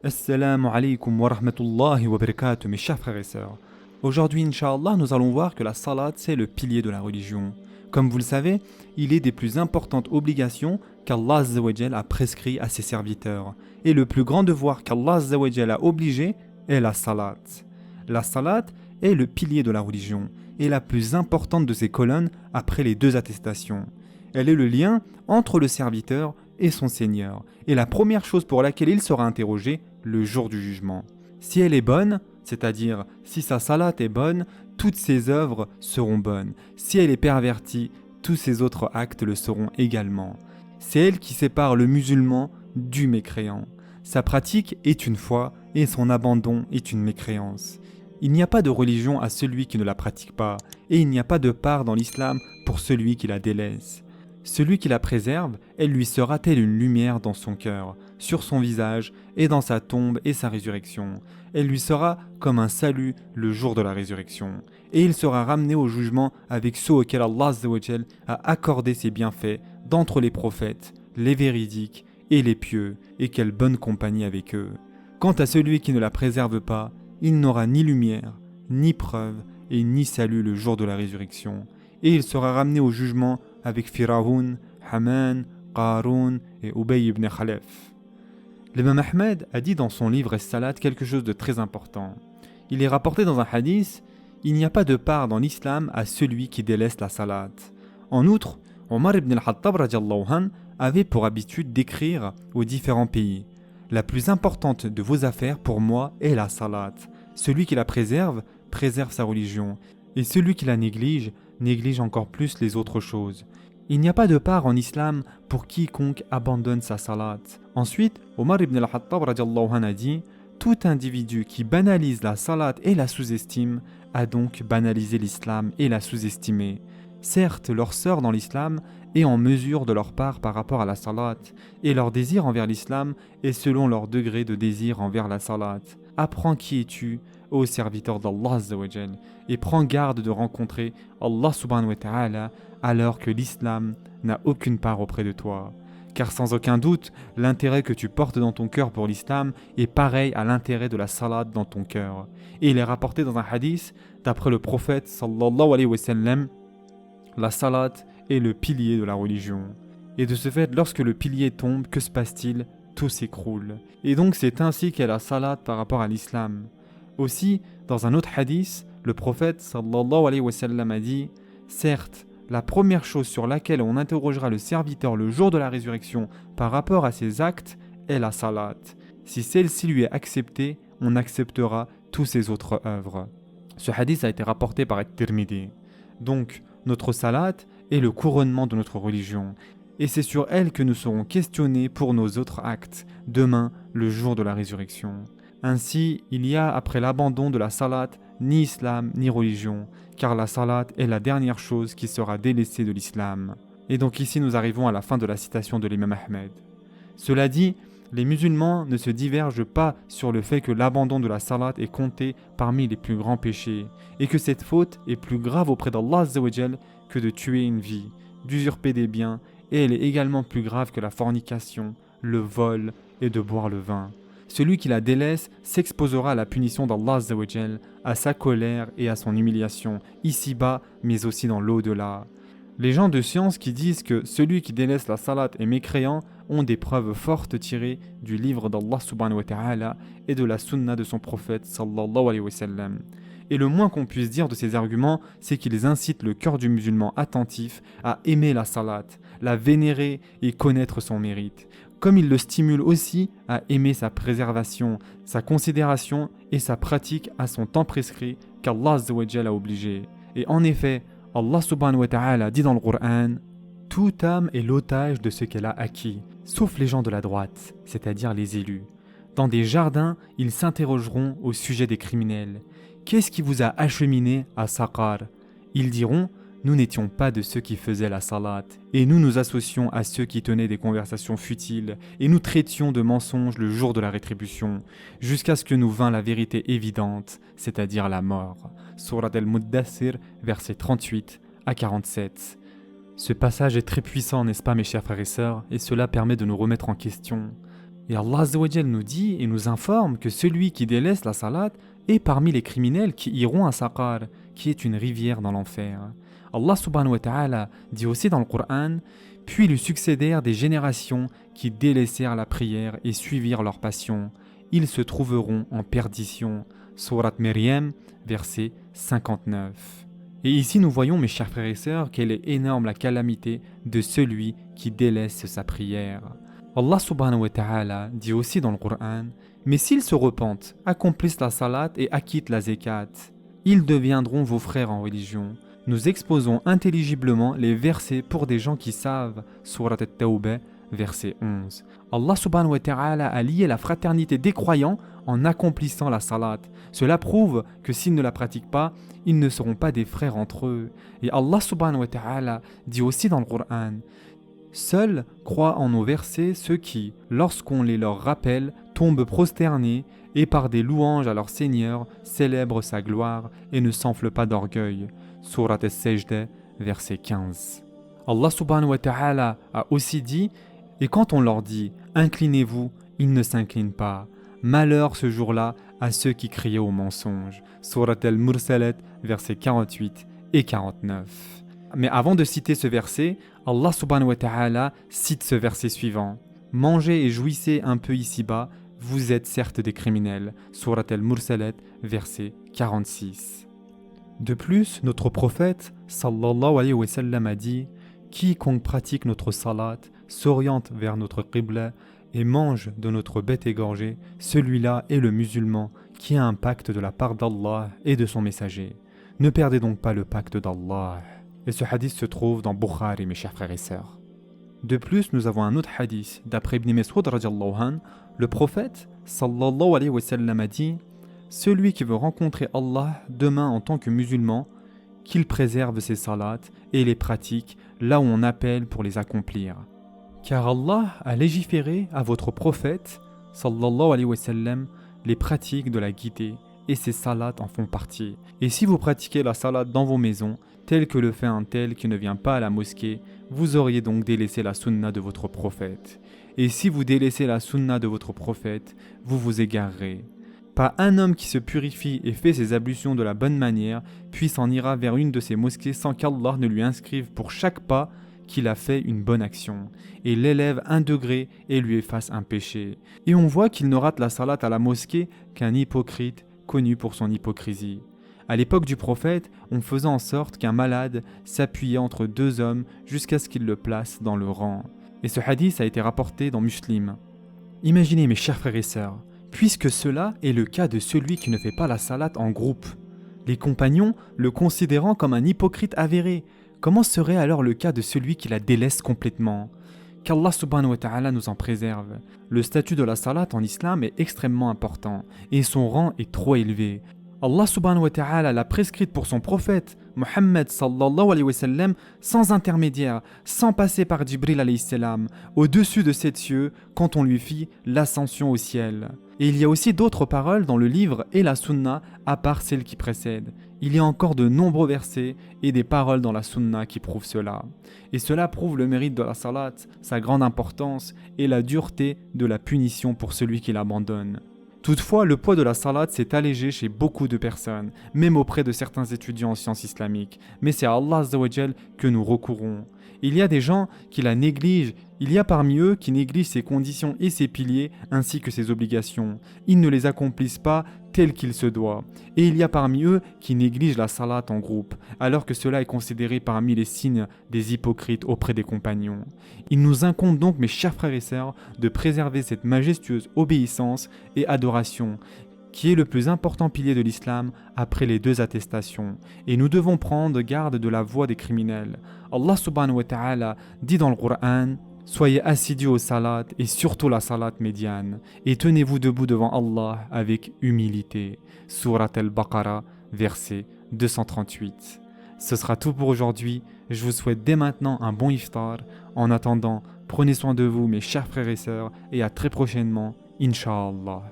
Assalamu alaikum wa rahmatullahi wa barakatuh, mes chers frères et sœurs. Aujourd'hui, Inch'Allah, nous allons voir que la salat, c'est le pilier de la religion. Comme vous le savez, il est des plus importantes obligations qu'Allah Azza wa Jal a prescrit à ses serviteurs. Et le plus grand devoir qu'Allah Azza wa Jal a obligé est la salat. La salat est le pilier de la religion et la plus importante de ses colonnes après les deux attestations. Elle est le lien entre le serviteur et son Seigneur, et la première chose pour laquelle il sera interrogé le jour du jugement. Si elle est bonne, c'est-à-dire si sa salat est bonne, toutes ses œuvres seront bonnes. Si elle est pervertie, tous ses autres actes le seront également. C'est elle qui sépare le musulman du mécréant. Sa pratique est une foi et son abandon est une mécréance. Il n'y a pas de religion à celui qui ne la pratique pas, et il n'y a pas de part dans l'islam pour celui qui la délaisse. Celui qui la préserve, elle lui sera telle une lumière dans son cœur, sur son visage et dans sa tombe et sa résurrection. Elle lui sera comme un salut le jour de la résurrection. Et il sera ramené au jugement avec ceux auxquels Allah Azza wa Jal a accordé ses bienfaits d'entre les prophètes, les véridiques et les pieux, et quelle bonne compagnie avec eux. Quant à celui qui ne la préserve pas, il n'aura ni lumière, ni preuve et ni salut le jour de la résurrection. Et il sera ramené au jugement avec Firaoun, Haman, Qarun et Ubay ibn Khalaf. L'imam Ahmed a dit dans son livre As-Salat quelque chose de très important. Il est rapporté dans un hadith, il n'y a pas de part dans l'islam à celui qui délaisse la salat. En outre, Omar ibn al-Khattab radiallahu anh, avait pour habitude d'écrire aux différents pays. La plus importante de vos affaires pour moi est la salat. Celui qui la préserve, préserve sa religion. Et celui qui la néglige encore plus les autres choses. Il n'y a pas de part en islam pour quiconque abandonne sa salat. Ensuite, Omar ibn al-Khattab radiallahu anh a dit « Tout individu qui banalise la salat et la sous-estime a donc banalisé l'islam et l'a sous-estimé. Certes, leur sœur dans l'islam est en mesure de leur part par rapport à la salat, et leur désir envers l'islam est selon leur degré de désir envers la salat. Apprends qui es-tu, ô serviteur d'Allah Azza wa Jal, et prends garde de rencontrer Allah subhanahu wa ta'ala alors que l'islam n'a aucune part auprès de toi. Car sans aucun doute, l'intérêt que tu portes dans ton cœur pour l'islam est pareil à l'intérêt de la salat dans ton cœur. Et il est rapporté dans un hadith, d'après le prophète sallallahu alayhi wa sallam, la salat est le pilier de la religion. Et de ce fait, lorsque le pilier tombe, que se passe-t-il? Tout s'écroule. Et donc c'est ainsi qu'est la salat par rapport à l'islam. Aussi, dans un autre hadith, le prophète sallallahu alayhi wa sallam a dit « Certes, la première chose sur laquelle on interrogera le serviteur le jour de la résurrection par rapport à ses actes est la salat. Si celle-ci lui est acceptée, on acceptera toutes ses autres œuvres. » Ce hadith a été rapporté par At-Tirmidhi. Donc, notre salat est le couronnement de notre religion. Et c'est sur elle que nous serons questionnés pour nos autres actes, demain, le jour de la résurrection. Ainsi, il y a après l'abandon de la salat ni islam ni religion, car la salat est la dernière chose qui sera délaissée de l'islam. Et donc ici nous arrivons à la fin de la citation de l'imam Ahmed. Cela dit, les musulmans ne se divergent pas sur le fait que l'abandon de la salat est compté parmi les plus grands péchés, et que cette faute est plus grave auprès d'Allah Azza wa Jal que de tuer une vie, d'usurper des biens, et elle est également plus grave que la fornication, le vol et de boire le vin. Celui qui la délaisse s'exposera à la punition d'Allah Azza wa Jal, à sa colère et à son humiliation, ici-bas, mais aussi dans l'au-delà. Les gens de science qui disent que celui qui délaisse la salat est mécréant ont des preuves fortes tirées du livre d'Allah subhanahu wa ta'ala et de la sunna de son prophète sallallahu alayhi wa sallam. Et le moins qu'on puisse dire de ces arguments, c'est qu'ils incitent le cœur du musulman attentif à aimer la salat, la vénérer et connaître son mérite. Comme il le stimule aussi à aimer sa préservation, sa considération et sa pratique à son temps prescrit qu'Allah Azza wa Jal a obligé. Et en effet, Allah subhanahu wa ta'ala dit dans le Coran « Toute âme est l'otage de ce qu'elle a acquis, sauf les gens de la droite, c'est-à-dire les élus. Dans des jardins, ils s'interrogeront au sujet des criminels. Qu'est-ce qui vous a acheminé à Saqar ?» Ils diront « Nous n'étions pas de ceux qui faisaient la salat, et nous nous associons à ceux qui tenaient des conversations futiles, et nous traitions de mensonges le jour de la rétribution, jusqu'à ce que nous vînt la vérité évidente, c'est-à-dire la mort. » Surat al-Muddassir, versets 38 à 47. Ce passage est très puissant, n'est-ce pas mes chers frères et sœurs, et cela permet de nous remettre en question. Et Allah Azza wa Jal nous dit et nous informe que celui qui délaisse la salat est parmi les criminels qui iront à Saqar, qui est une rivière dans l'enfer. Allah subhanahu wa ta'ala dit aussi dans le Coran: puis lui succédèrent des générations qui délaissèrent la prière et suivirent leur passion. Ils se trouveront en perdition. Sourate Maryam, verset 59. Et ici nous voyons, mes chers frères et sœurs, quelle est énorme la calamité de celui qui délaisse sa prière. Allah subhanahu wa ta'ala dit aussi dans le Coran: mais s'ils se repentent, accomplissent la salat et acquittent la zakat, ils deviendront vos frères en religion. Nous exposons intelligiblement les versets pour des gens qui savent. Surat At-Tawbah, verset 11. Allah subhanahu wa ta'ala a lié la fraternité des croyants en accomplissant la salat. Cela prouve que s'ils ne la pratiquent pas, ils ne seront pas des frères entre eux. Et Allah subhanahu wa ta'ala dit aussi dans le Coran: seuls croient en nos versets ceux qui, lorsqu'on les leur rappelle, tombent prosternés et par des louanges à leur Seigneur célèbrent sa gloire et ne s'enflent pas d'orgueil. Surat As-Sajdah, verset 15. Allah subhanahu wa ta'ala a aussi dit: et quand on leur dit inclinez-vous, ils ne s'inclinent pas. Malheur ce jour-là à ceux qui criaient au mensonge. Surat Al-Mursalat, verset 48 et 49. Mais avant de citer ce verset, Allah subhanahu wa ta'ala cite ce verset suivant: mangez et jouissez un peu ici-bas, vous êtes certes des criminels. Surat Al-Mursalat, verset 46. De plus, notre prophète sallallahu alayhi wa sallam a dit: quiconque pratique notre salat, s'oriente vers notre qibla et mange de notre bête égorgée, celui-là est le musulman qui a un pacte de la part d'Allah et de son messager. Ne perdez donc pas le pacte d'Allah. Et ce hadith se trouve dans Bukhari, mes chers frères et sœurs. De plus, nous avons un autre hadith d'après Ibn Mas'ud radiyallahu anhu. Le prophète sallallahu alayhi wa sallam a dit: celui qui veut rencontrer Allah demain en tant que musulman, qu'il préserve ses salats et les pratique là où on appelle pour les accomplir. Car Allah a légiféré à votre prophète sallallahu alayhi wa sallam les pratiques de la guidée et ces salats en font partie. Et si vous pratiquez la salat dans vos maisons, tel que le fait un tel qui ne vient pas à la mosquée, vous auriez donc délaissé la sunna de votre prophète. Et si vous délaissez la sunna de votre prophète, vous vous égarerez. Pas un homme qui se purifie et fait ses ablutions de la bonne manière, puis s'en ira vers une de ces mosquées sans qu'Allah ne lui inscrive pour chaque pas qu'il a fait une bonne action, et l'élève un degré et lui efface un péché. Et on voit qu'il ne rate la salat à la mosquée qu'un hypocrite connu pour son hypocrisie. À l'époque du prophète, on faisait en sorte qu'un malade s'appuyait entre deux hommes jusqu'à ce qu'il le place dans le rang. Et ce hadith a été rapporté dans Muslim. Imaginez, mes chers frères et sœurs, puisque cela est le cas de celui qui ne fait pas la salat en groupe, les compagnons le considérant comme un hypocrite avéré, comment serait alors le cas de celui qui la délaisse complètement? Qu'Allah subhanahu wa ta'ala nous en préserve. Le statut de la salat en islam est extrêmement important et son rang est trop élevé. Allah subhanahu wa ta'ala l'a prescrite pour son prophète Muhammad sallallahu alayhi wa sallam sans intermédiaire, sans passer par Jibril alayhi salam, au-dessus de sept cieux quand on lui fit l'ascension au ciel. Et il y a aussi d'autres paroles dans le livre et la sunna à part celles qui précèdent. Il y a encore de nombreux versets et des paroles dans la sunna qui prouvent cela. Et cela prouve le mérite de la salat, sa grande importance et la dureté de la punition pour celui qui l'abandonne. Toutefois, le poids de la salat s'est allégé chez beaucoup de personnes, même auprès de certains étudiants en sciences islamiques. Mais c'est à Allah Azza wa Jal que nous recourons. Il y a des gens qui la négligent, il y a parmi eux qui négligent ses conditions et ses piliers ainsi que ses obligations. Ils ne les accomplissent pas tel qu'il se doit. Et il y a parmi eux qui négligent la salat en groupe, alors que cela est considéré parmi les signes des hypocrites auprès des compagnons. Il nous incombe donc, mes chers frères et sœurs, de préserver cette majestueuse obéissance et adoration, qui est le plus important pilier de l'islam après les deux attestations. Et nous devons prendre garde de la voie des criminels. Allah subhanahu wa ta'ala dit dans le Coran: soyez assidus aux salat et surtout la salat médiane, et tenez-vous debout devant Allah avec humilité. Surat Al-Baqarah, verset 238. Ce sera tout pour aujourd'hui. Je vous souhaite dès maintenant un bon iftar. En attendant, prenez soin de vous, mes chers frères et sœurs, et à très prochainement, Inch'Allah.